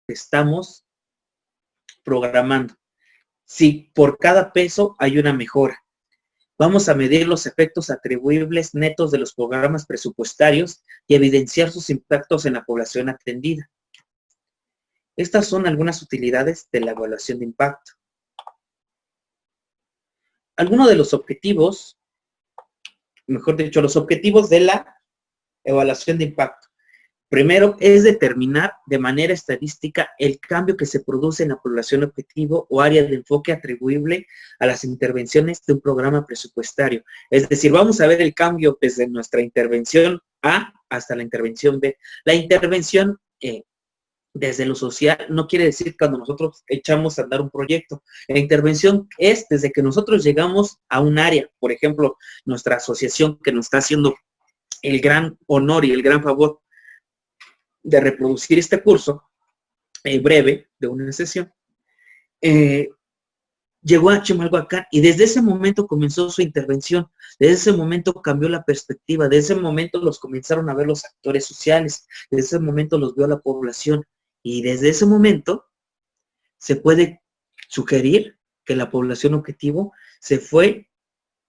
que estamos programando. Si por cada peso hay una mejora. Vamos a medir los efectos atribuibles netos de los programas presupuestarios y evidenciar sus impactos en la población atendida. Estas son algunas utilidades de la evaluación de impacto. Algunos de los objetivos, mejor dicho, los objetivos de la evaluación de impacto. Primero, es determinar de manera estadística el cambio que se produce en la población objetivo o área de enfoque atribuible a las intervenciones de un programa presupuestario. Es decir, vamos a ver el cambio desde nuestra intervención A hasta la intervención B. La intervención desde lo social no quiere decir cuando nosotros echamos a andar un proyecto. La intervención es desde que nosotros llegamos a un área. Por ejemplo, nuestra asociación que nos está haciendo el gran honor y el gran favor de reproducir este curso breve de una sesión, llegó a Chimalhuacán y desde ese momento comenzó su intervención, desde ese momento cambió la perspectiva, desde ese momento los comenzaron a ver los actores sociales, desde ese momento los vio la población y desde ese momento se puede sugerir que la población objetivo se fue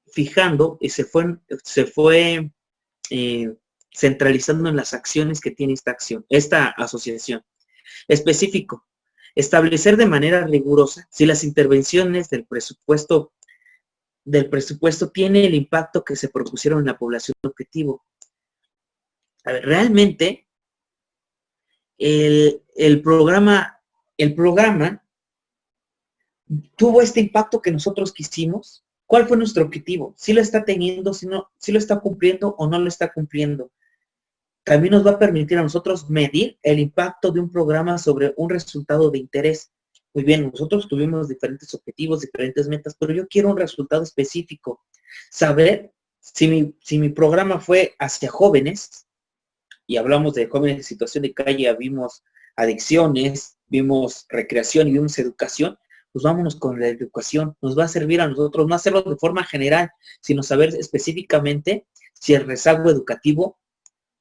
fijando y se fue centralizando en las acciones que tiene esta asociación. Específico, establecer de manera rigurosa si las intervenciones del presupuesto tienen el impacto que se propusieron en la población objetivo. A ver, realmente el programa tuvo este impacto que nosotros quisimos. ¿Cuál fue nuestro objetivo? ¿Si lo está teniendo, si lo está cumpliendo o no lo está cumpliendo? También nos va a permitir a nosotros medir el impacto de un programa sobre un resultado de interés. Muy bien, nosotros tuvimos diferentes objetivos, diferentes metas, pero yo quiero un resultado específico. Saber si mi programa fue hacia jóvenes, y hablamos de jóvenes en situación de calle, vimos adicciones, vimos recreación y vimos educación, pues vámonos con la educación. Nos va a servir a nosotros no hacerlo de forma general, sino saber específicamente si el rezago educativo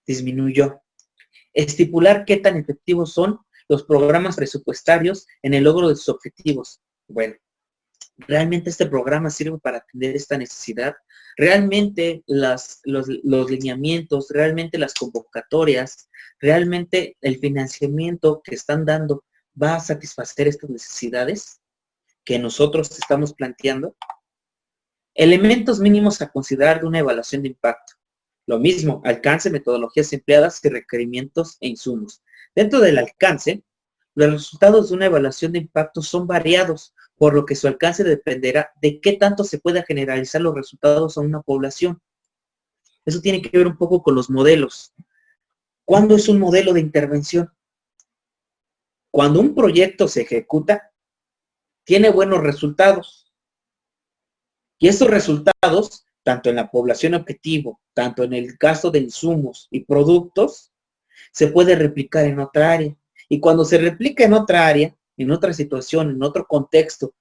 disminuyó. Estipular qué tan efectivos son los programas presupuestarios en el logro de sus objetivos. Bueno, ¿realmente este programa sirve para atender esta necesidad? ¿Realmente los lineamientos, realmente las convocatorias, realmente el financiamiento que están dando va a satisfacer estas necesidades que nosotros estamos planteando? Elementos mínimos a considerar de una evaluación de impacto. Lo mismo, alcance, metodologías empleadas y requerimientos e insumos. Dentro del alcance, los resultados de una evaluación de impacto son variados, por lo que su alcance dependerá de qué tanto se pueda generalizar los resultados a una población. Eso tiene que ver un poco con los modelos. ¿Cuándo es un modelo de intervención? Cuando un proyecto se ejecuta, tiene buenos resultados. Y esos resultados, tanto en la población objetivo, tanto en el caso de insumos y productos, se puede replicar en otra área. Y cuando se replica en otra área, en otra situación, en otro contexto,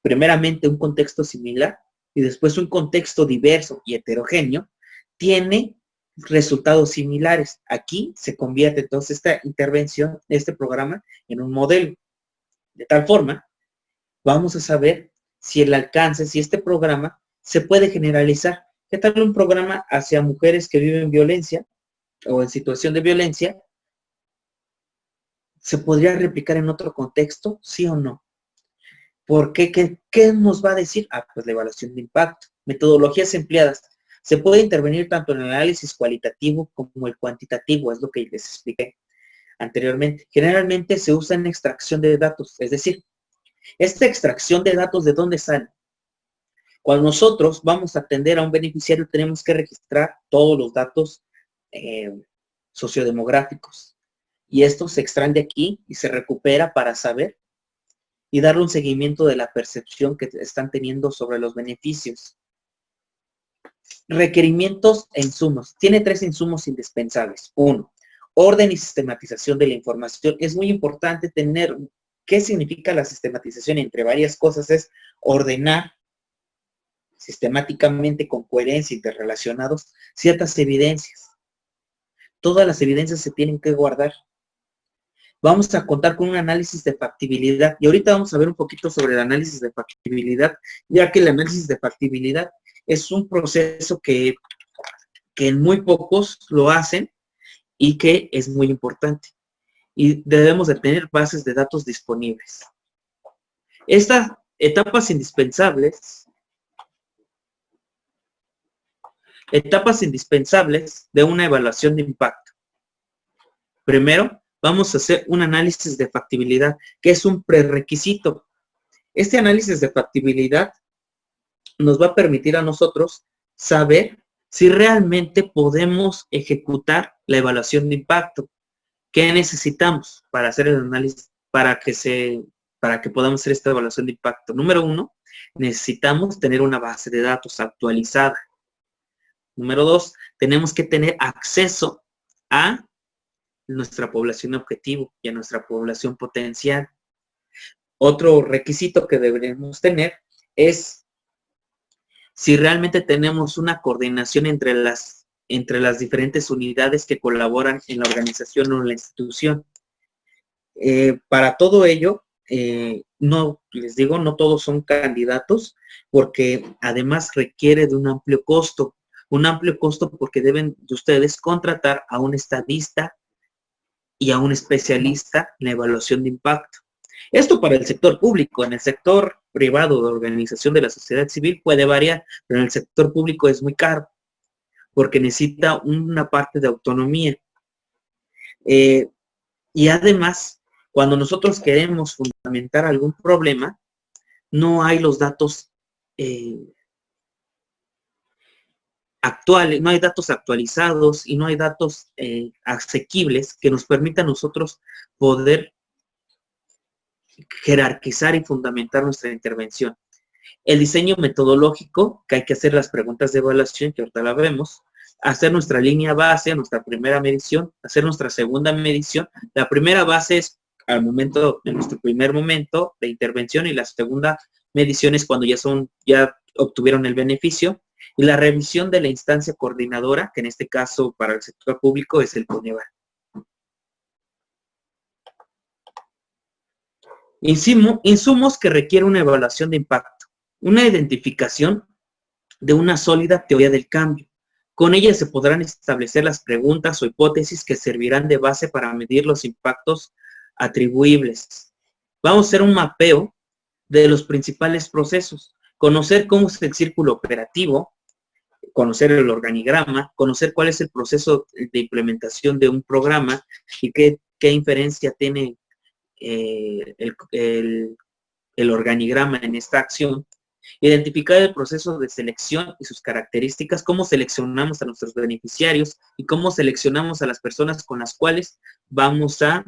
primeramente un contexto similar y después un contexto diverso y heterogéneo, tiene resultados similares. Aquí se convierte entonces esta intervención, este programa, en un modelo. De tal forma, vamos a saber si el alcance, si este programa se puede generalizar. ¿Qué tal un programa hacia mujeres que viven violencia o en situación de violencia? ¿Se podría replicar en otro contexto? ¿Sí o no? ¿Por qué? ¿Qué nos va a decir? Pues la evaluación de impacto. Metodologías empleadas. Se puede intervenir tanto en el análisis cualitativo como el cuantitativo, es lo que les expliqué anteriormente. Generalmente se usa en extracción de datos, es decir, esta extracción de datos, ¿de dónde sale? Cuando nosotros vamos a atender a un beneficiario, tenemos que registrar todos los datos sociodemográficos. Y esto se extrae de aquí y se recupera para saber y darle un seguimiento de la percepción que están teniendo sobre los beneficios. Requerimientos e insumos. Tiene 3 insumos indispensables. 1, orden y sistematización de la información. Es muy importante tener, ¿qué significa la sistematización? Entre varias cosas es ordenar sistemáticamente con coherencia vamos a contar con un análisis de factibilidad. Y ahorita vamos a ver un poquito sobre el análisis de factibilidad, ya que el análisis de factibilidad es un proceso que muy pocos lo hacen y que es muy importante. Y debemos de tener bases de datos disponibles. Estas etapas indispensables de una evaluación de impacto. Primero, vamos a hacer un análisis de factibilidad, que es un prerequisito. Este análisis de factibilidad nos va a permitir a nosotros saber si realmente podemos ejecutar la evaluación de impacto. ¿Qué necesitamos para hacer el análisis, para que podamos hacer esta evaluación de impacto? Número 1, necesitamos tener una base de datos actualizada. Número 2, tenemos que tener acceso a nuestra población objetivo y a nuestra población potencial. Otro requisito que deberíamos tener es si realmente tenemos una coordinación entre las diferentes unidades que colaboran en la organización o en la institución. Para todo ello, no todos son candidatos, porque además requiere de un amplio costo porque deben de ustedes contratar a un estadista y a un especialista en la evaluación de impacto. Esto para el sector público. En el sector privado de organización de la sociedad civil puede variar, pero en el sector público es muy caro, porque necesita una parte de autonomía. Y además, cuando nosotros queremos fundamentar algún problema, no hay los datos actuales, no hay datos actualizados y no hay datos asequibles que nos permitan a nosotros poder jerarquizar y fundamentar nuestra intervención. El diseño metodológico, que hay que hacer las preguntas de evaluación, que ahorita la vemos, hacer nuestra línea base, nuestra primera medición, hacer nuestra segunda medición. La primera base es al momento, en nuestro primer momento de intervención, y la segunda medición es cuando ya obtuvieron el beneficio, y la revisión de la instancia coordinadora, que en este caso para el sector público es el CONEVAL. Insumos que requiere una evaluación de impacto. Una identificación de una sólida teoría del cambio. Con ella se podrán establecer las preguntas o hipótesis que servirán de base para medir los impactos atribuibles. Vamos a hacer un mapeo de los principales procesos. Conocer cómo es el círculo operativo, conocer el organigrama, conocer cuál es el proceso de implementación de un programa y qué inferencia tiene el organigrama en esta acción. Identificar el proceso de selección y sus características, cómo seleccionamos a nuestros beneficiarios y cómo seleccionamos a las personas con las cuales vamos a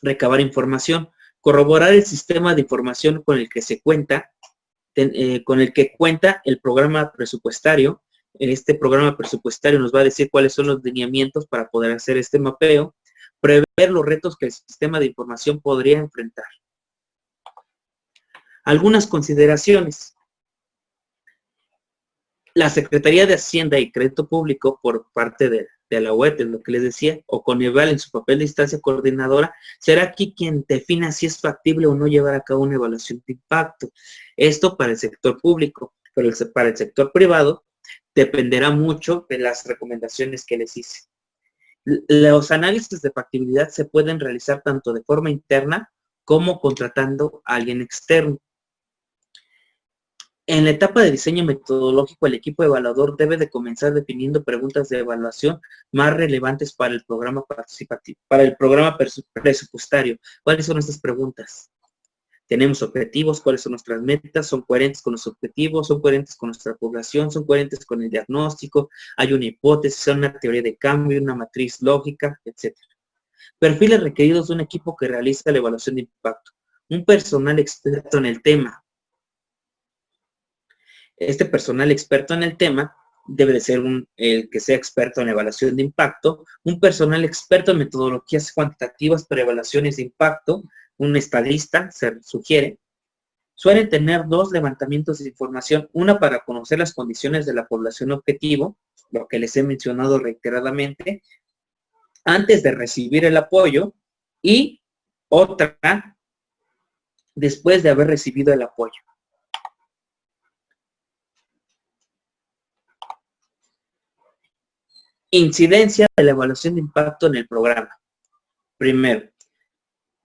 recabar información. Corroborar el sistema de información con el que se cuenta, el programa presupuestario. Este programa presupuestario nos va a decir cuáles son los lineamientos para poder hacer este mapeo. Prever los retos que el sistema de información podría enfrentar. Algunas consideraciones. La Secretaría de Hacienda y Crédito Público, por parte de la UET, es lo que les decía, o CONEVAL en su papel de instancia coordinadora, será aquí quien defina si es factible o no llevar a cabo una evaluación de impacto. Esto para el sector público, pero para el sector privado dependerá mucho de las recomendaciones que les hice. Los análisis de factibilidad se pueden realizar tanto de forma interna como contratando a alguien externo. En la etapa de diseño metodológico, el equipo evaluador debe de comenzar definiendo preguntas de evaluación más relevantes para el programa participativo, para el programa presupuestario. ¿Cuáles son estas preguntas? Tenemos objetivos, cuáles son nuestras metas, son coherentes con los objetivos, son coherentes con nuestra población, son coherentes con el diagnóstico, hay una hipótesis, hay una teoría de cambio, una matriz lógica, etc. Perfiles requeridos de un equipo que realiza la evaluación de impacto. Un personal experto en el tema. Este personal experto en el tema debe de ser el que sea experto en evaluación de impacto, un personal experto en metodologías cuantitativas para evaluaciones de impacto, un estadista, se sugiere. Suelen tener 2 levantamientos de información, una para conocer las condiciones de la población objetivo, lo que les he mencionado reiteradamente, antes de recibir el apoyo, y otra después de haber recibido el apoyo. Incidencia de la evaluación de impacto en el programa. Primero,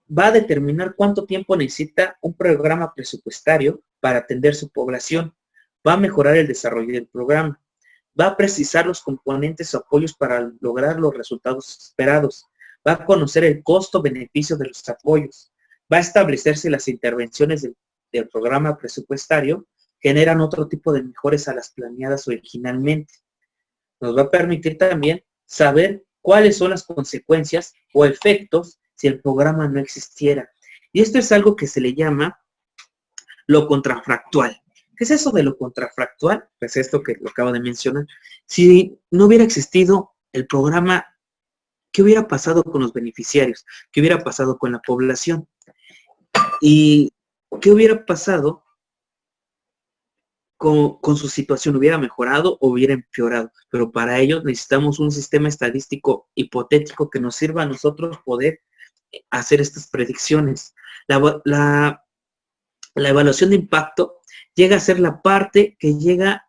va a determinar cuánto tiempo necesita un programa presupuestario para atender su población. Va a mejorar el desarrollo del programa. Va a precisar los componentes o apoyos para lograr los resultados esperados. Va a conocer el costo-beneficio de los apoyos. Va a establecerse las intervenciones del programa presupuestario generan otro tipo de mejoras a las planeadas originalmente. Nos va a permitir también saber cuáles son las consecuencias o efectos si el programa no existiera. Y esto es algo que se le llama lo contrafactual. ¿Qué es eso de lo contrafactual? Pues esto que lo acabo de mencionar. Si no hubiera existido el programa, ¿qué hubiera pasado con los beneficiarios? ¿Qué hubiera pasado con la población? ¿Y qué hubiera pasado con su situación? ¿Hubiera mejorado o hubiera empeorado? Pero para ello necesitamos un sistema estadístico hipotético que nos sirva a nosotros poder hacer estas predicciones. La evaluación de impacto llega a ser la parte que llega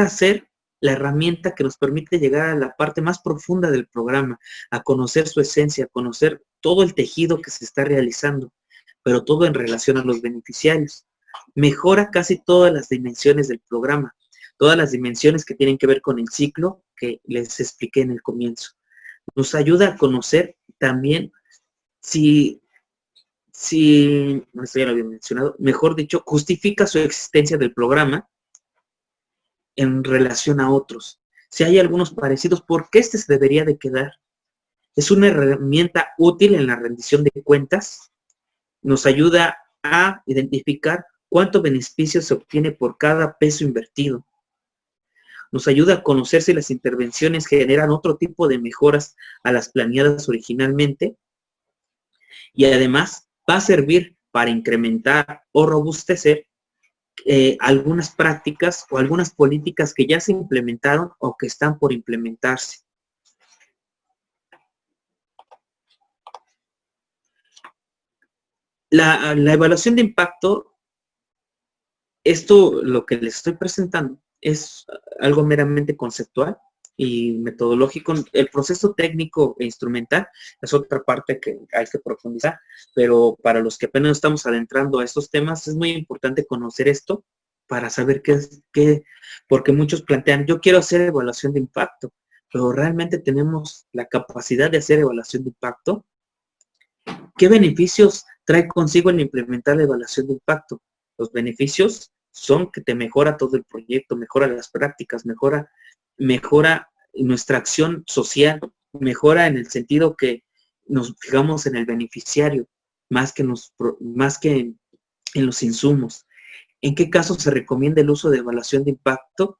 a ser la herramienta que nos permite llegar a la parte más profunda del programa, a conocer su esencia, a conocer todo el tejido que se está realizando, pero todo en relación a los beneficiarios. Mejora casi todas las dimensiones del programa, todas las dimensiones que tienen que ver con el ciclo que les expliqué en el comienzo. Nos ayuda a conocer también si no, esto ya lo había mencionado, mejor dicho, justifica su existencia del programa en relación a otros. Si hay algunos parecidos, ¿por qué este se debería de quedar? Es una herramienta útil en la rendición de cuentas. Nos ayuda a identificar cuánto beneficio se obtiene por cada peso invertido. Nos ayuda a conocer si las intervenciones generan otro tipo de mejoras a las planeadas originalmente. Y además va a servir para incrementar o robustecer algunas prácticas o algunas políticas que ya se implementaron o que están por implementarse. La evaluación de impacto, esto lo que les estoy presentando es algo meramente conceptual y metodológico. El proceso técnico e instrumental es otra parte que hay que profundizar, pero para los que apenas estamos adentrando a estos temas es muy importante conocer esto para saber porque muchos plantean, yo quiero hacer evaluación de impacto, pero realmente tenemos la capacidad de hacer evaluación de impacto. ¿Qué beneficios trae consigo el implementar la evaluación de impacto? Los beneficios son que te mejora todo el proyecto, mejora las prácticas, mejora nuestra acción social, mejora en el sentido que nos fijamos en el beneficiario, más que en los insumos. ¿En qué caso se recomienda el uso de evaluación de impacto?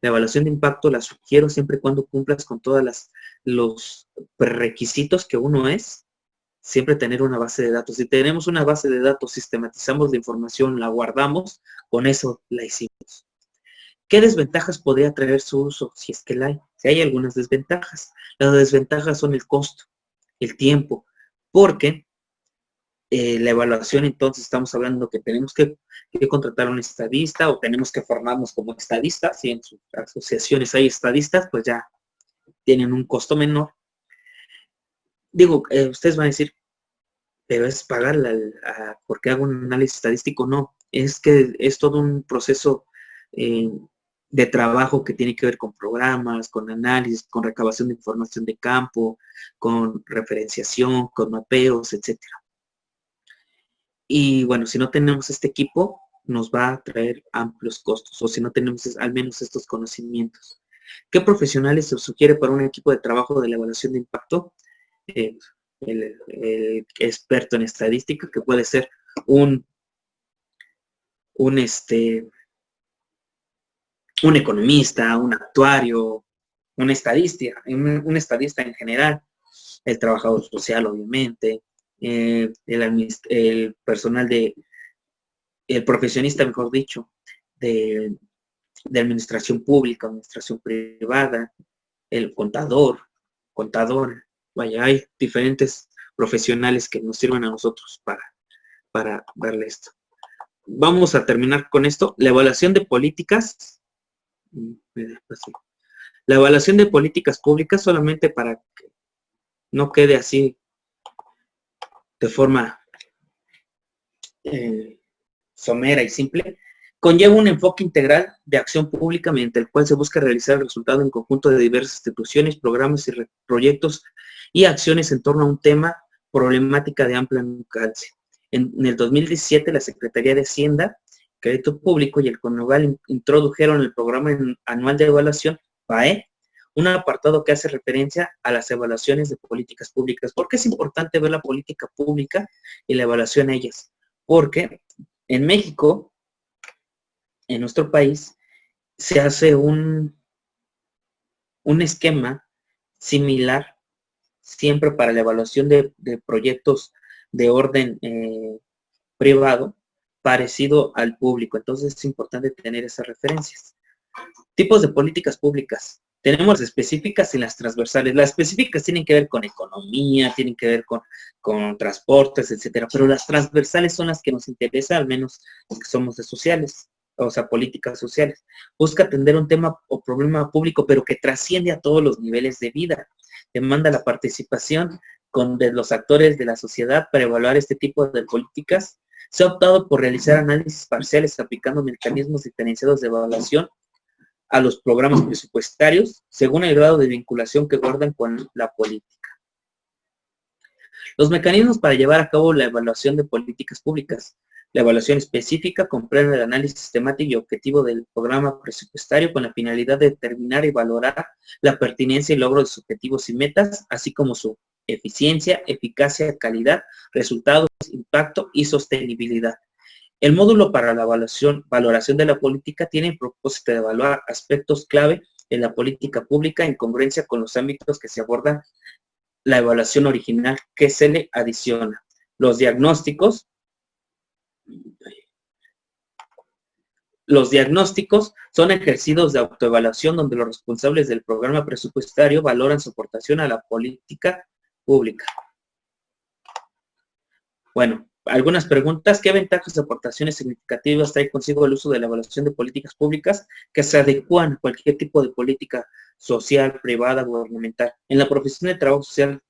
La evaluación de impacto la sugiero siempre y cuando cumplas con todos los requisitos que uno es. Siempre tener una base de datos. Si tenemos una base de datos, sistematizamos la información, la guardamos, con eso la hicimos. ¿Qué desventajas podría traer su uso? Si es que la hay. Si hay algunas desventajas. Las desventajas son el costo, el tiempo, porque la evaluación, entonces estamos hablando que tenemos que contratar a un estadista o tenemos que formarnos como estadistas. Si en sus asociaciones hay estadistas, pues ya tienen un costo menor. Digo, ustedes van a decir, pero es pagarle porque hago un análisis estadístico. No, es que es todo un proceso de trabajo que tiene que ver con programas, con análisis, con recabación de información de campo, con referenciación, con mapeos, etcétera. Y bueno, si no tenemos este equipo, nos va a traer amplios costos, o si no tenemos al menos estos conocimientos. ¿Qué profesionales se sugiere para un equipo de trabajo de la evaluación de impacto? El experto en estadística, que puede ser un economista, un actuario, un estadista en general, el trabajador social, obviamente, el personal el profesionista, mejor dicho, de administración pública, administración privada, el contador, vaya, hay diferentes profesionales que nos sirvan a nosotros para darle esto. Vamos a terminar con esto. La evaluación de políticas. La evaluación de políticas públicas, solamente para que no quede así de forma somera y simple, conlleva un enfoque integral de acción pública mediante el cual se busca realizar el resultado en conjunto de diversas instituciones, programas y proyectos y acciones en torno a un tema, problemática de amplio alcance. En el 2017, la Secretaría de Hacienda, Crédito Público y el CONAVAL introdujeron el Programa Anual de Evaluación, PAE, un apartado que hace referencia a las evaluaciones de políticas públicas. ¿Por qué es importante ver la política pública y la evaluación a ellas? Porque en México, en nuestro país, se hace un esquema similar siempre para la evaluación de proyectos de orden privado, parecido al público. Entonces es importante tener esas referencias. Tipos de políticas públicas. Tenemos las específicas y las transversales. Las específicas tienen que ver con economía, tienen que ver con transportes, etcétera. Pero las transversales son las que nos interesan, al menos los que somos de sociales, o sea, políticas sociales. Busca atender un tema o problema público, pero que trasciende a todos los niveles de vida. Demanda la participación de los actores de la sociedad para evaluar este tipo de políticas. Se ha optado por realizar análisis parciales aplicando mecanismos diferenciados de evaluación a los programas presupuestarios según el grado de vinculación que guardan con la política. Los mecanismos para llevar a cabo la evaluación de políticas públicas. La evaluación específica comprende el análisis sistemático y objetivo del programa presupuestario con la finalidad de determinar y valorar la pertinencia y logro de sus objetivos y metas, así como su eficiencia, eficacia, calidad, resultados, impacto y sostenibilidad. El módulo para la valoración de la política tiene el propósito de evaluar aspectos clave en la política pública en congruencia con los ámbitos que se aborda la evaluación original que se le adiciona. Los diagnósticos son ejercicios de autoevaluación donde los responsables del programa presupuestario valoran su aportación a la política pública. Bueno, algunas preguntas. ¿Qué ventajas o aportaciones significativas trae consigo el uso de la evaluación de políticas públicas que se adecúan a cualquier tipo de política social, privada, gubernamental? En la profesión de trabajo social,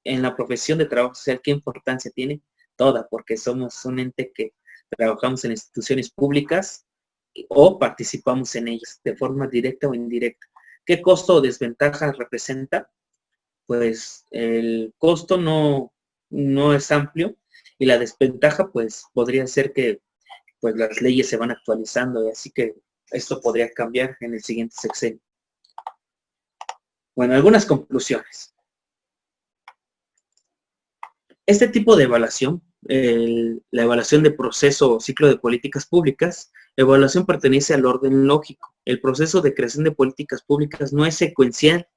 ¿qué importancia tiene? Toda, porque somos un ente que trabajamos en instituciones públicas o participamos en ellas de forma directa o indirecta. ¿Qué costo o desventaja representa? Pues el costo no es amplio y la desventaja pues podría ser que pues las leyes se van actualizando y así que esto podría cambiar en el siguiente sexenio. Bueno, algunas conclusiones. Este tipo de evaluación, la evaluación de proceso o ciclo de políticas públicas, evaluación pertenece al orden lógico. El proceso de creación de políticas públicas no es secuencial,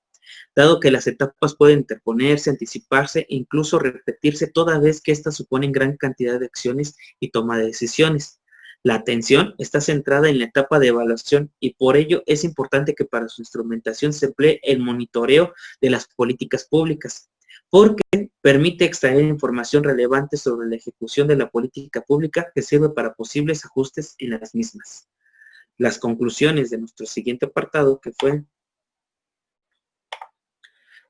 dado que las etapas pueden interponerse, anticiparse e incluso repetirse toda vez que éstas suponen gran cantidad de acciones y toma de decisiones. La atención está centrada en la etapa de evaluación y por ello es importante que para su instrumentación se emplee el monitoreo de las políticas públicas, porque permite extraer información relevante sobre la ejecución de la política pública que sirve para posibles ajustes en las mismas. Las conclusiones de nuestro siguiente apartado, que fue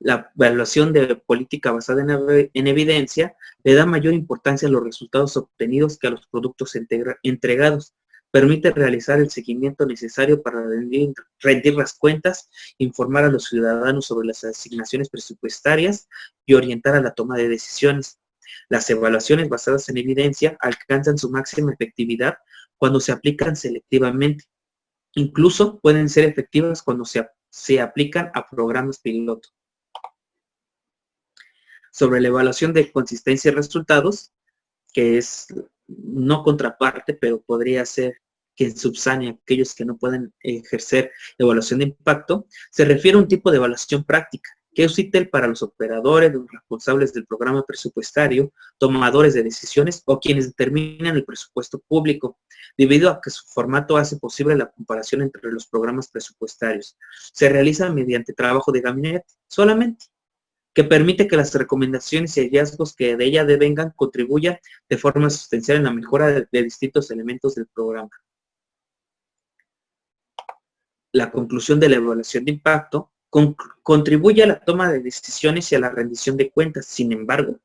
la evaluación de política basada en evidencia, le da mayor importancia a los resultados obtenidos que a los productos entregados. Permite realizar el seguimiento necesario para rendir las cuentas, informar a los ciudadanos sobre las asignaciones presupuestarias y orientar a la toma de decisiones. Las evaluaciones basadas en evidencia alcanzan su máxima efectividad cuando se aplican selectivamente. Incluso pueden ser efectivas cuando se aplican a programas piloto. Sobre la evaluación de consistencia y resultados, que es no contraparte, pero podría ser quien subsane a aquellos que no pueden ejercer evaluación de impacto, se refiere a un tipo de evaluación práctica que es útil para los operadores, los responsables del programa presupuestario, tomadores de decisiones o quienes determinan el presupuesto público, debido a que su formato hace posible la comparación entre los programas presupuestarios. Se realiza mediante trabajo de gabinete solamente. que permite que las recomendaciones y hallazgos que de ella devengan contribuyan de forma sustancial en la mejora de distintos elementos del programa. La conclusión de la evaluación de impacto contribuye a la toma de decisiones y a la rendición de cuentas. Sin embargo,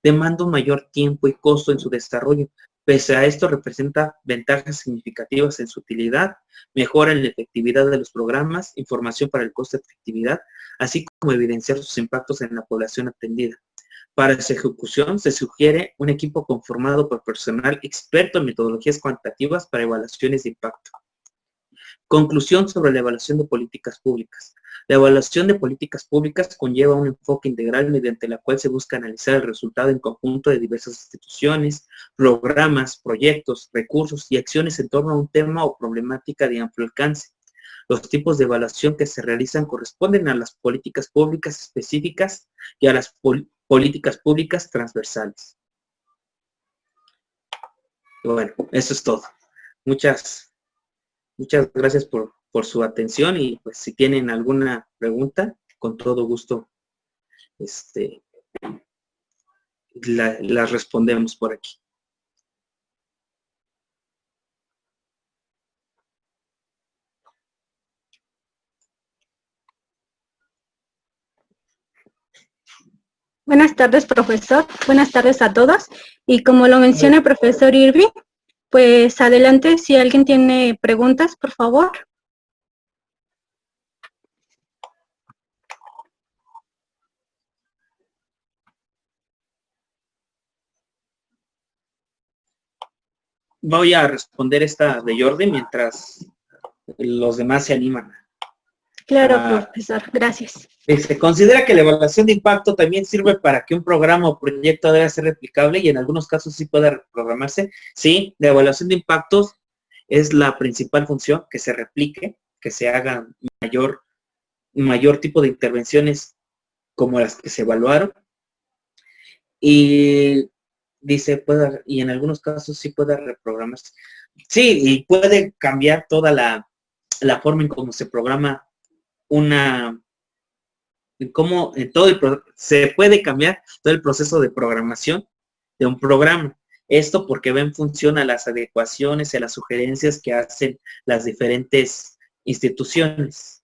demanda un mayor tiempo y costo en su desarrollo. Pese a esto, representa ventajas significativas en su utilidad, mejora en la efectividad de los programas, información para el costo de efectividad, así como evidenciar sus impactos en la población atendida. Para su ejecución, se sugiere un equipo conformado por personal experto en metodologías cuantitativas para evaluaciones de impacto. Conclusión sobre la evaluación de políticas públicas. La evaluación de políticas públicas conlleva un enfoque integral mediante la cual se busca analizar el resultado en conjunto de diversas instituciones, programas, proyectos, recursos y acciones en torno a un tema o problemática de amplio alcance. Los tipos de evaluación que se realizan corresponden a las políticas públicas específicas y a las políticas públicas transversales. Bueno, eso es todo. Muchas gracias por su atención y pues si tienen alguna pregunta, con todo gusto las respondemos por aquí. Buenas tardes, profesor. Buenas tardes a todos. Y como lo menciona el profesor Irving, pues adelante, si alguien tiene preguntas, por favor. Voy a responder esta de Jordi mientras los demás se animan. Claro, profesor. Gracias. Se considera que la evaluación de impacto también sirve para que un programa o proyecto deba ser replicable y en algunos casos sí pueda reprogramarse. Sí, la evaluación de impactos es la principal función, que se replique, que se haga mayor tipo de intervenciones como las que se evaluaron. Y dice, y en algunos casos sí puede reprogramarse. Sí, y puede cambiar toda la forma en cómo se programa se puede cambiar todo el proceso de programación de un programa. Esto porque va en función a las adecuaciones y a las sugerencias que hacen las diferentes instituciones.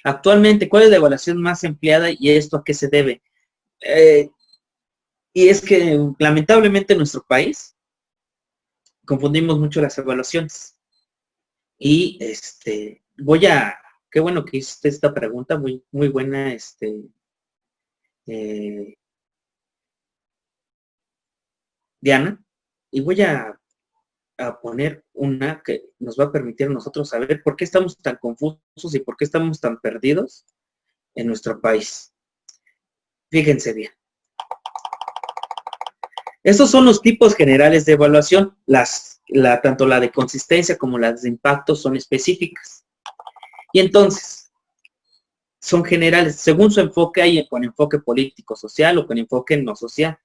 Actualmente, ¿cuál es la evaluación más empleada y esto a qué se debe? Y es que lamentablemente en nuestro país confundimos mucho las evaluaciones. Y qué bueno que hiciste esta pregunta, muy buena, Diana, y voy a poner una que nos va a permitir a nosotros saber por qué estamos tan confusos y por qué estamos tan perdidos en nuestro país. Fíjense bien. Estos son los tipos generales de evaluación. Tanto la de consistencia como las de impacto son específicas. Y entonces, son generales. Según su enfoque, hay con enfoque político-social o con enfoque no social.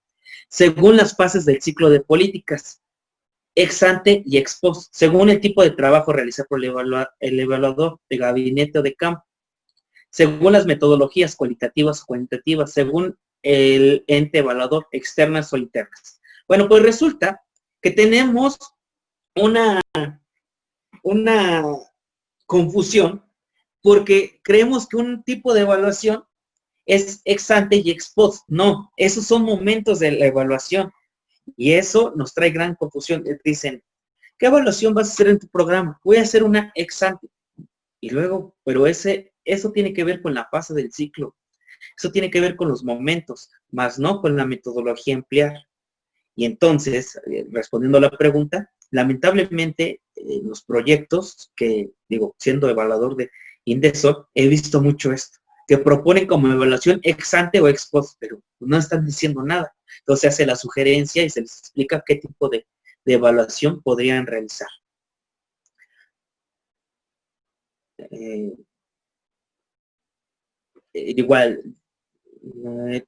Según las fases del ciclo de políticas, ex ante y ex post, según el tipo de trabajo realizado por el evaluador de gabinete o de campo, según las metodologías cualitativas o cuantitativas, según el ente evaluador, externas o internas. Bueno, pues resulta que tenemos una confusión porque creemos que un tipo de evaluación es ex ante y ex post. No, esos son momentos de la evaluación y eso nos trae gran confusión. Dicen, ¿qué evaluación vas a hacer en tu programa? Voy a hacer una ex ante. Y luego, pero eso tiene que ver con la fase del ciclo. Eso tiene que ver con los momentos, más no con la metodología a emplear. Y entonces, respondiendo a la pregunta, lamentablemente, los proyectos que, siendo evaluador de Indesol, he visto mucho esto, que proponen como evaluación ex ante o ex post, pero no están diciendo nada. Entonces se hace la sugerencia y se les explica qué tipo de evaluación podrían realizar. Igual,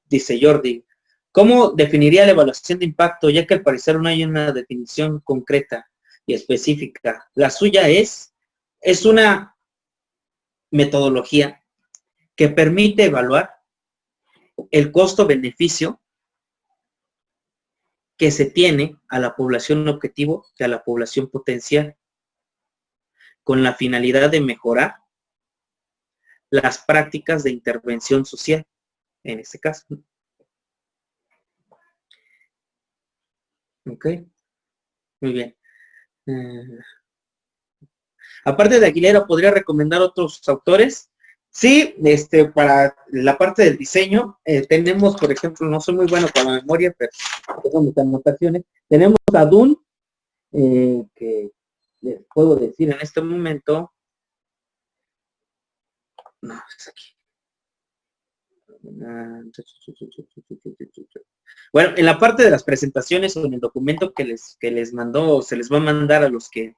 dice Jordi, ¿cómo definiría la evaluación de impacto? Ya que al parecer no hay una definición concreta y específica. La suya es una metodología que permite evaluar el costo-beneficio que se tiene a la población objetivo y a la población potencial, con la finalidad de mejorar las prácticas de intervención social, en este caso. Ok, muy bien. Aparte de Aguilera, ¿podría recomendar otros autores? Sí, para la parte del diseño, tenemos, por ejemplo, no soy muy bueno con la memoria, pero tengo mis anotaciones. Tenemos a Dunn, que les puedo decir en este momento. No, es aquí. Bueno, en la parte de las presentaciones o en el documento que les mandó, se les va a mandar a los que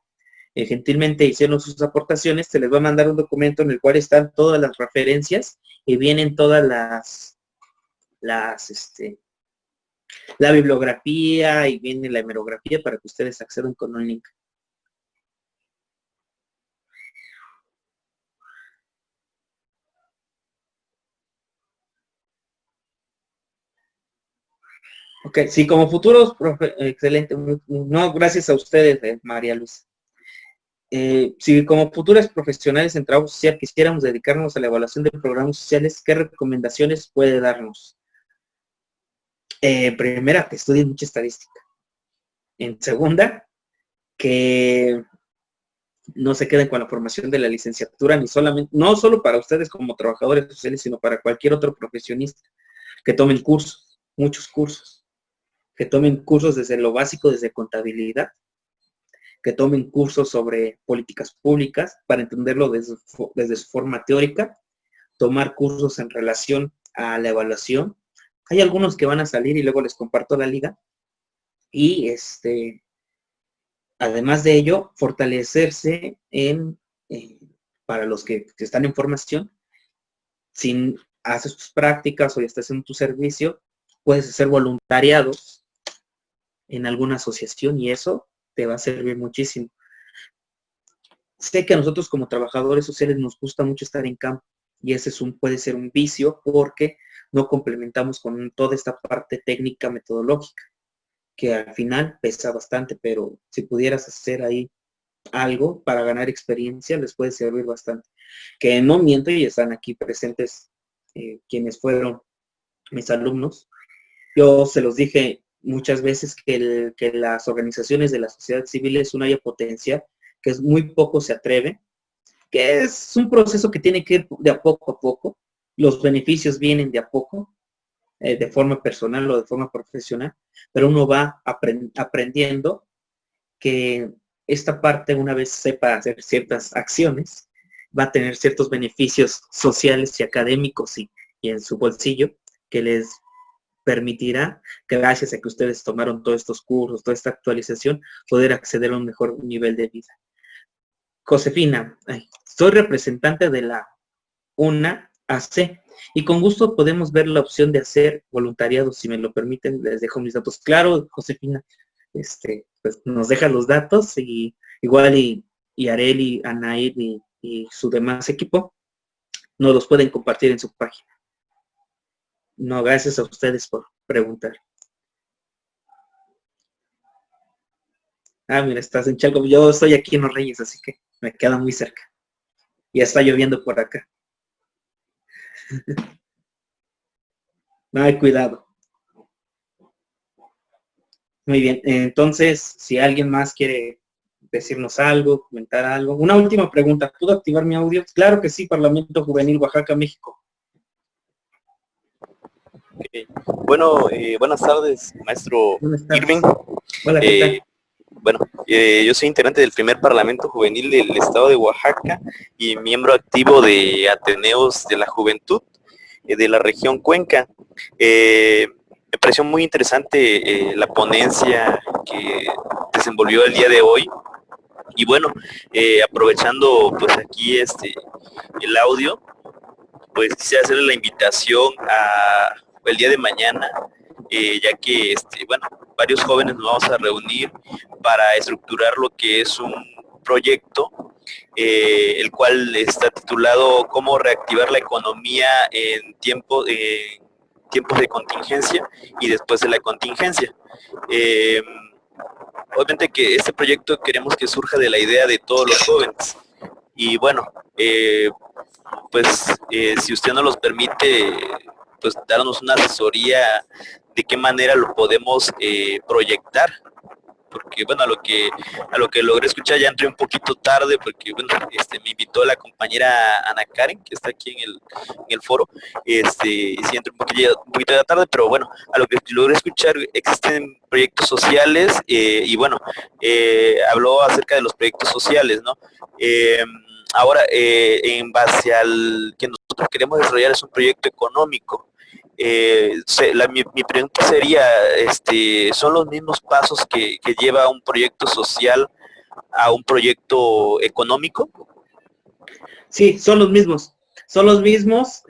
gentilmente hicieron sus aportaciones, se les va a mandar un documento en el cual están todas las referencias y vienen todas la bibliografía y viene la hemerografía para que ustedes accedan con un link. Ok, sí, como futuros, excelente. No, gracias a ustedes, María Luz. Si como futuros profesionales en trabajo social quisiéramos dedicarnos a la evaluación de programas sociales, ¿qué recomendaciones puede darnos? Primera, que estudien mucha estadística. En segunda, que no se queden con la formación de la licenciatura, no solo para ustedes como trabajadores sociales, sino para cualquier otro profesionista, que tomen cursos, muchos cursos, que tomen cursos desde lo básico, desde contabilidad, que tomen cursos sobre políticas públicas para entenderlo desde su forma teórica, tomar cursos en relación a la evaluación. Hay algunos que van a salir y luego les comparto la liga. Y además de ello, fortalecerse para los que están en formación, si haces tus prácticas o ya estás en tu servicio, puedes hacer voluntariados en alguna asociación y eso te va a servir muchísimo. Sé que a nosotros como trabajadores sociales nos gusta mucho estar en campo y ese puede ser un vicio porque no complementamos con toda esta parte técnica metodológica, que al final pesa bastante, pero si pudieras hacer ahí algo para ganar experiencia, les puede servir bastante. Que no miento y están aquí presentes quienes fueron mis alumnos. Yo se los dije muchas veces que las organizaciones de la sociedad civil es un área potencial, que es muy poco se atreve, que es un proceso que tiene que ir de a poco. Los beneficios vienen de a poco, de forma personal o de forma profesional, pero uno va aprendiendo que esta parte, una vez sepa hacer ciertas acciones, va a tener ciertos beneficios sociales y académicos y en su bolsillo que les permitirá, que gracias a que ustedes tomaron todos estos cursos, toda esta actualización, poder acceder a un mejor nivel de vida. Josefina, soy representante de la UNA AC y con gusto podemos ver la opción de hacer voluntariado, si me lo permiten, les dejo mis datos. Claro, Josefina, pues nos deja los datos y igual y Areli, Anaid y su demás equipo nos los pueden compartir en su página. No, gracias a ustedes por preguntar. Mira, estás en Chalco. Yo estoy aquí en Los Reyes, así que me queda muy cerca. Ya está lloviendo por acá. No hay cuidado. Muy bien, entonces, si alguien más quiere decirnos algo, comentar algo. Una última pregunta, ¿puedo activar mi audio? Claro que sí, Parlamento Juvenil Oaxaca, México. Okay. Bueno, buenas tardes, maestro Irving. Hola, ¿qué tal? Bueno, yo soy integrante del primer Parlamento Juvenil del Estado de Oaxaca y miembro activo de Ateneos de la Juventud de la región Cuenca. Me pareció muy interesante la ponencia que desenvolvió el día de hoy. Y bueno, aprovechando pues aquí el audio, pues quisiera hacerle la invitación el día de mañana, ya que bueno, varios jóvenes nos vamos a reunir para estructurar lo que es un proyecto, el cual está titulado Cómo reactivar la economía en tiempos de contingencia y después de la contingencia. Obviamente que este proyecto queremos que surja de la idea de todos los jóvenes. Y bueno, si usted nos los permite, pues darnos una asesoría de qué manera lo podemos proyectar, porque bueno, a lo que logré escuchar ya entré un poquito tarde, porque bueno, me invitó la compañera Ana Karen, que está aquí en el foro, y sí entré un poquito ya tarde, pero bueno, a lo que logré escuchar existen proyectos sociales, y bueno, habló acerca de los proyectos sociales, ¿no? Ahora, en base al que nosotros queremos desarrollar es un proyecto económico. Mi pregunta sería, ¿son los mismos pasos que lleva un proyecto social a un proyecto económico? Sí, son los mismos,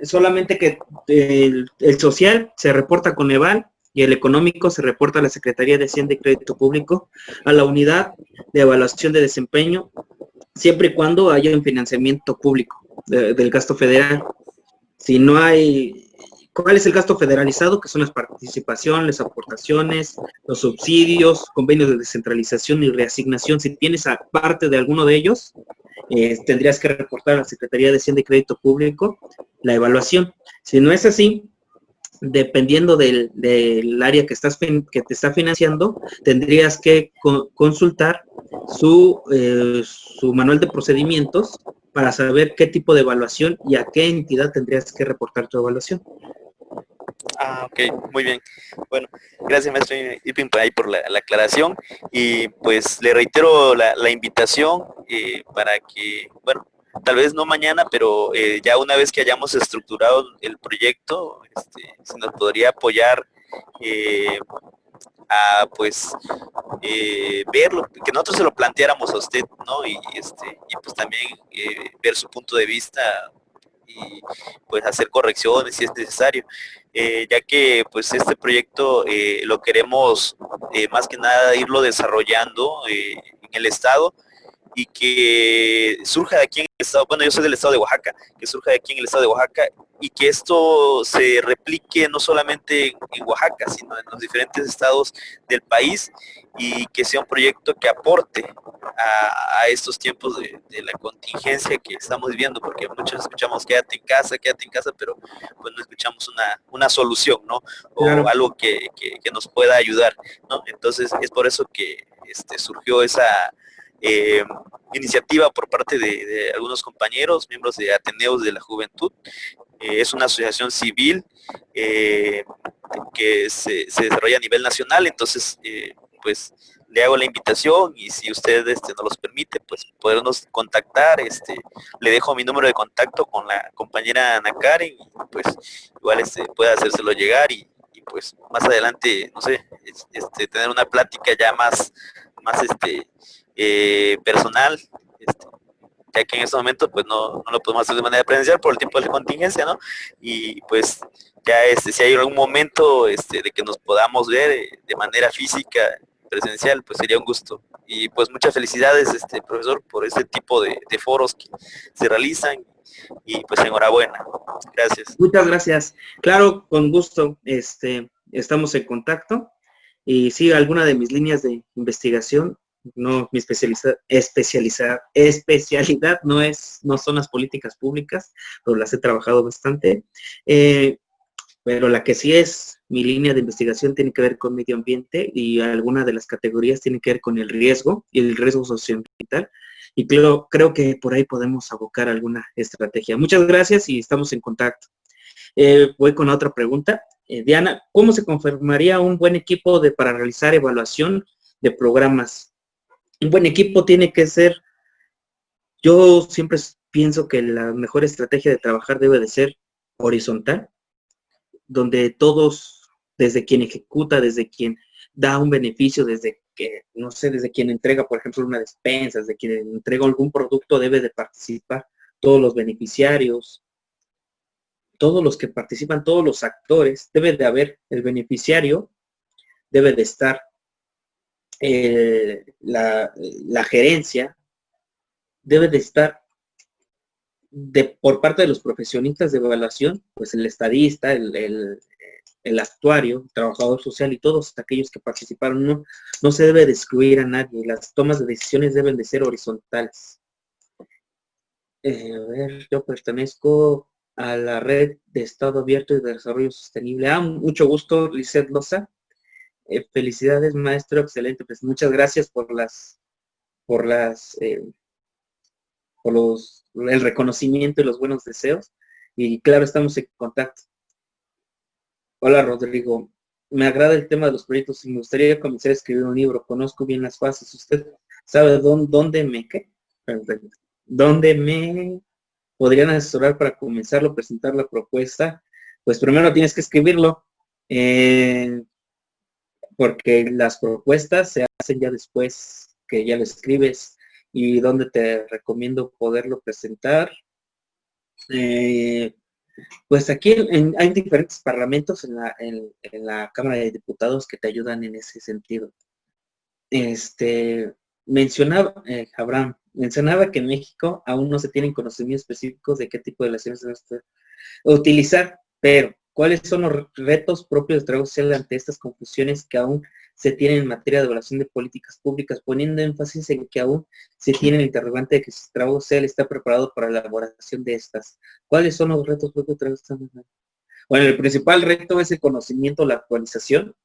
solamente que el social se reporta con EVAL y el económico se reporta a la Secretaría de Hacienda y Crédito Público, a la Unidad de Evaluación de Desempeño, siempre y cuando haya un financiamiento público del gasto federal. Si no hay... ¿Cuál es el gasto federalizado? Que son las participaciones, las aportaciones, los subsidios, convenios de descentralización y reasignación. Si tienes parte de alguno de ellos, tendrías que reportar a la Secretaría de Hacienda y Crédito Público la evaluación. Si no es así, dependiendo del área que te está financiando, tendrías que consultar su manual de procedimientos para saber qué tipo de evaluación y a qué entidad tendrías que reportar tu evaluación. Ah, ok, muy bien. Bueno, gracias maestro Irving por la aclaración, y pues le reitero la invitación para que, bueno, tal vez no mañana, pero ya una vez que hayamos estructurado el proyecto, se nos podría apoyar a pues verlo, que nosotros se lo planteáramos a usted, ¿no? Y pues también ver su punto de vista y pues hacer correcciones si es necesario, ya que pues este proyecto lo queremos más que nada irlo desarrollando en el estado, y que surja de aquí en el estado, bueno, yo soy del estado de Oaxaca, que surja de aquí en el estado de Oaxaca, y que esto se replique no solamente en Oaxaca, sino en los diferentes estados del país, y que sea un proyecto que aporte a estos tiempos de la contingencia que estamos viviendo, porque muchos escuchamos quédate en casa, pero pues no escuchamos una solución, ¿no? O claro, algo que nos pueda ayudar, ¿no? Entonces es por eso que surgió esa iniciativa por parte de algunos compañeros, miembros de Ateneos de la Juventud. Es una asociación civil que se desarrolla a nivel nacional, entonces pues le hago la invitación, y si usted nos los permite, pues podernos contactar, le dejo mi número de contacto con la compañera Ana Karen, y pues igual pueda hacérselo llegar, y pues más adelante, no sé, tener una plática ya más personal, ya que en este momento pues no lo podemos hacer de manera presencial por el tiempo de la contingencia, ¿no? Y pues ya si hay algún momento de que nos podamos ver de manera física, presencial, pues sería un gusto. Y pues muchas felicidades, profesor, por este tipo de foros que se realizan, y pues enhorabuena. Gracias. Muchas gracias. Claro, con gusto. Estamos en contacto, y sí, alguna de mis líneas de investigación, no, mi especialidad no son las políticas públicas, pero las he trabajado bastante, pero la que sí es mi línea de investigación tiene que ver con medio ambiente, y alguna de las categorías tiene que ver con el riesgo y el riesgo socioambiental, y creo que por ahí podemos abocar alguna estrategia. Muchas gracias y estamos en contacto. Voy con otra pregunta. Diana, ¿cómo se conformaría un buen equipo para realizar evaluación de programas? Un buen equipo tiene que ser, yo siempre pienso que la mejor estrategia de trabajar debe de ser horizontal, donde todos, desde quien ejecuta, desde quien da un beneficio, desde quien entrega, por ejemplo, una despensa, desde quien entrega algún producto, debe de participar todos los beneficiarios, todos los que participan, todos los actores, debe de haber el beneficiario, debe de estar la gerencia, debe de estar por parte de los profesionistas de evaluación, pues el estadista, el actuario, el trabajador social y todos aquellos que participaron. No se debe de excluir a nadie. Las tomas de decisiones deben de ser horizontales. A ver, yo pertenezco a la red de Estado Abierto y de Desarrollo Sostenible. Mucho gusto, Lizeth Loza. Felicidades, maestro, excelente. Pues muchas gracias por el reconocimiento y los buenos deseos. Y claro, estamos en contacto. Hola, Rodrigo. Me agrada el tema de los proyectos y me gustaría comenzar a escribir un libro. Conozco bien las fases. ¿Usted sabe dónde me podrían asesorar para comenzarlo, presentar la propuesta? Pues primero tienes que escribirlo, porque las propuestas se hacen ya después que ya lo escribes. Y donde te recomiendo poderlo presentar. Pues aquí hay diferentes parlamentos en la Cámara de Diputados que te ayudan en ese sentido. Abraham mencionaba que en México aún no se tienen conocimientos específicos de qué tipo de relaciones se van a utilizar, pero ¿cuáles son los retos propios del trabajo social ante estas confusiones que aún se tienen en materia de evaluación de políticas públicas, poniendo énfasis en que aún se tiene el interrogante de que si el trabajo social está preparado para la elaboración de estas? ¿Cuáles son los retos propios del trabajo social? Bueno, el principal reto es el conocimiento, la actualización.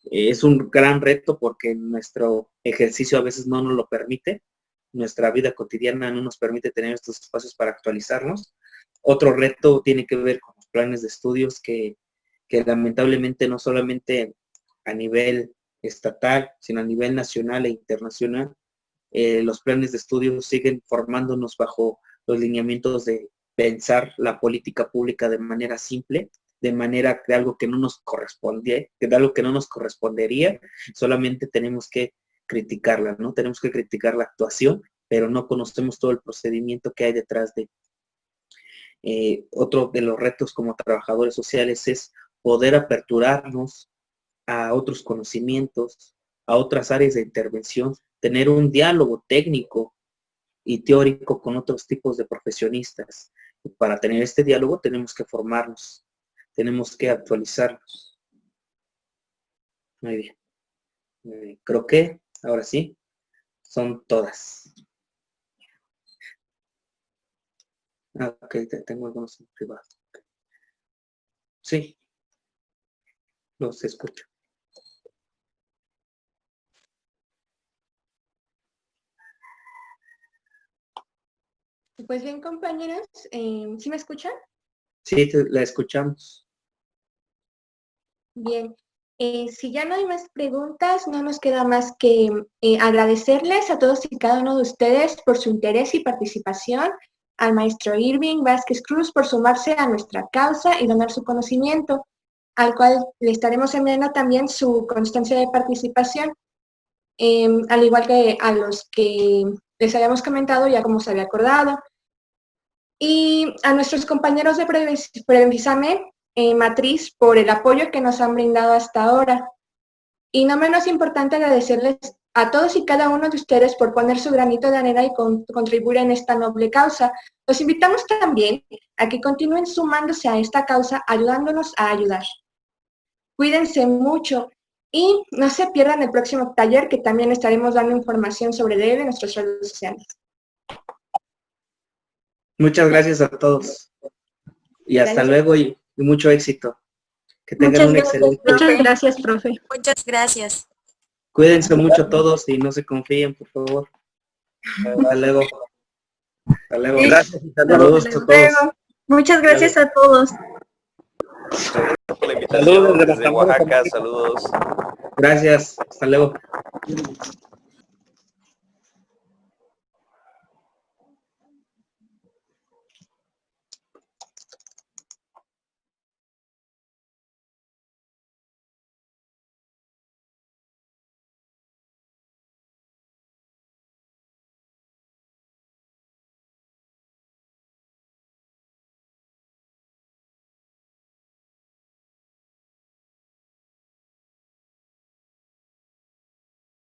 Es un gran reto porque nuestro ejercicio a veces no nos lo permite. Nuestra vida cotidiana no nos permite tener estos espacios para actualizarnos. Otro reto tiene que ver con los planes de estudios que lamentablemente no solamente a nivel estatal, sino a nivel nacional e internacional, los planes de estudios siguen formándonos bajo los lineamientos de pensar la política pública de manera simple, de manera de algo que no nos corresponde, de algo que no nos correspondería, solamente tenemos que criticarla, ¿no? Tenemos que criticar la actuación, pero no conocemos todo el procedimiento que hay detrás de. Otro de los retos como trabajadores sociales es poder aperturarnos a otros conocimientos, a otras áreas de intervención, tener un diálogo técnico y teórico con otros tipos de profesionistas. Y para tener este diálogo tenemos que formarnos, tenemos que actualizarnos. Muy bien. Creo que ahora sí, son todas. Ok, tengo algunos en privado. Sí, los escucho. Pues bien, compañeros, ¿sí me escuchan? Sí, la escuchamos. Bien, si ya no hay más preguntas, no nos queda más que agradecerles a todos y cada uno de ustedes por su interés y participación, al maestro Irving Vázquez Cruz por sumarse a nuestra causa y donar su conocimiento, al cual le estaremos enviando también su constancia de participación, al igual que a los que les habíamos comentado ya como se había acordado. Y a nuestros compañeros de Previsame Matriz por el apoyo que nos han brindado hasta ahora. Y no menos importante agradecerles a todos y cada uno de ustedes por poner su granito de arena y contribuir en esta noble causa. Los invitamos también a que continúen sumándose a esta causa, ayudándonos a ayudar. Cuídense mucho y no se pierdan el próximo taller, que también estaremos dando información sobre él en nuestras redes sociales. Muchas gracias a todos. Y hasta luego y mucho éxito. Que tengan un excelente día. Muchas gracias, profe. Muchas gracias. Cuídense mucho todos y no se confíen, por favor. Hasta luego. Hasta luego. Sí. Gracias y saludos a todos. Muchas gracias a todos. Por la invitación desde Oaxaca, saludos. Gracias. Hasta luego.